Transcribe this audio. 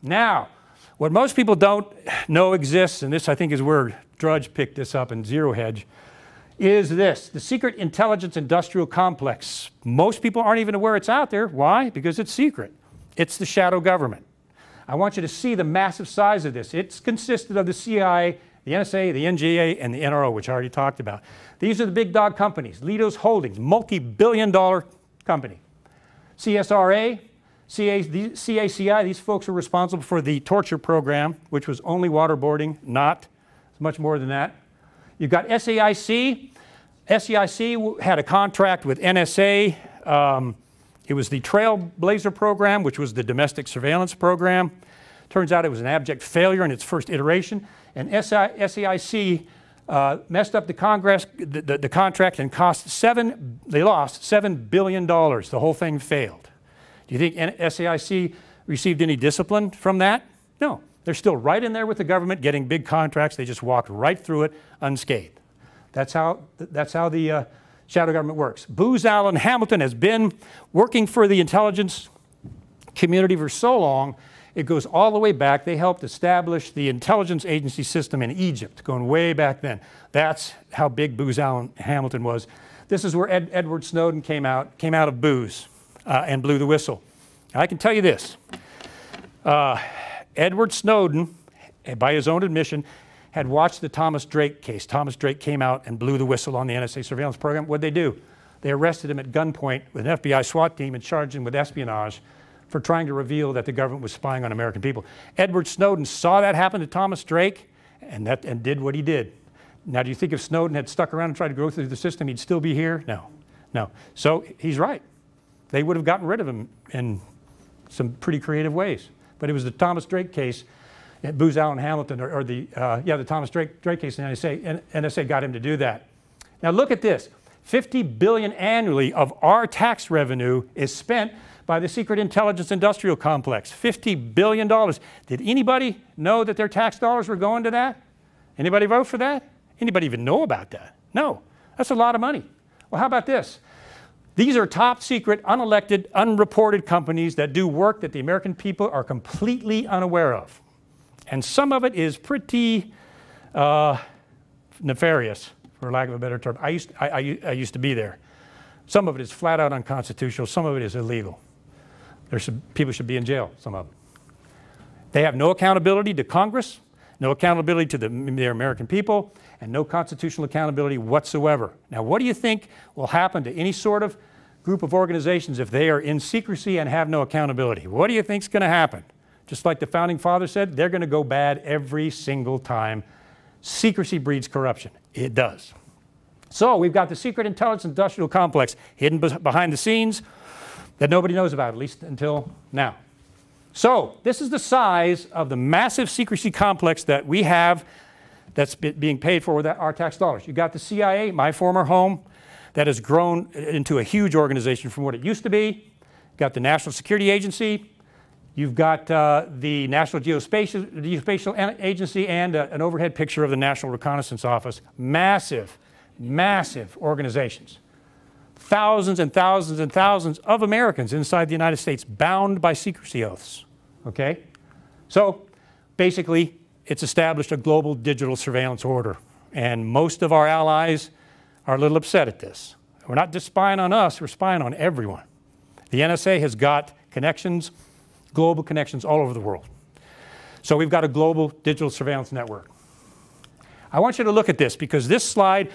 Now, what most people don't know exists, and this I think is where Drudge picked this up in Zero Hedge, is this, the secret intelligence industrial complex. Most people aren't even aware it's out there. Why? Because it's secret. It's the shadow government. I want you to see the massive size of this. It's consisted of the CIA, the NSA, the NGA, and the NRO, which I already talked about. These are the big dog companies. Leidos Holdings, multi-billion-dollar company. CSRA, CACI, these folks were responsible for the torture program, which was only waterboarding, not much more than that. You've got SAIC. SAIC had a contract with NSA. It was the Trailblazer program, which was the domestic surveillance program. Turns out it was an abject failure in its first iteration. And SAIC messed up the contract and they lost $7 billion. The whole thing failed. Do you think SAIC received any discipline from that? No. They're still right in there with the government getting big contracts. They just walked right through it unscathed. That's how the shadow government works. Booz Allen Hamilton has been working for the intelligence community for so long, it goes all the way back. They helped establish the intelligence agency system in Egypt, going way back then. That's how big Booz Allen Hamilton was. This is where Edward Snowden came out of Booz and blew the whistle. I can tell you this. Edward Snowden, by his own admission, had watched the Thomas Drake case. Thomas Drake came out and blew the whistle on the NSA surveillance program. What'd they do? They arrested him at gunpoint with an FBI SWAT team and charged him with espionage for trying to reveal that the government was spying on American people. Edward Snowden saw that happen to Thomas Drake and did what he did. Now, do you think if Snowden had stuck around and tried to go through the system, he'd still be here? No, no. So he's right. They would have gotten rid of him in some pretty creative ways. But it was the Thomas Drake case at Booz Allen Hamilton, the Thomas Drake case in NSA got him to do that. Now look at this. $50 billion annually of our tax revenue is spent by the secret intelligence industrial complex. $50 billion. Did anybody know that their tax dollars were going to that? Anybody vote for that? Anybody even know about that? No. That's a lot of money. Well, how about this? These are top secret, unelected, unreported companies that do work that the American people are completely unaware of. And some of it is pretty nefarious, for lack of a better term. I used to be there. Some of it is flat out unconstitutional. Some of it is illegal. People should be in jail, some of them. They have no accountability to Congress, no accountability to their American people, and no constitutional accountability whatsoever. Now, what do you think will happen to any sort of group of organizations if they are in secrecy and have no accountability? What do you think is going to happen? Just like the Founding Fathers said, they're going to go bad every single time. Secrecy breeds corruption. It does. So we've got the secret intelligence industrial complex hidden behind the scenes that nobody knows about, at least until now. So this is the size of the massive secrecy complex that we have that's being paid for with our tax dollars. You've got the CIA, my former home, that has grown into a huge organization from what it used to be. You've got the National Security Agency. You've got the National Geospatial Agency and an overhead picture of the National Reconnaissance Office. Massive, massive organizations. Thousands and thousands and thousands of Americans inside the United States bound by secrecy oaths. Okay? So basically, it's established a global digital surveillance order. And most of our allies are a little upset at this. We're not just spying on us, we're spying on everyone. The NSA has got connections, global connections all over the world. So we've got a global digital surveillance network. I want you to look at this because this slide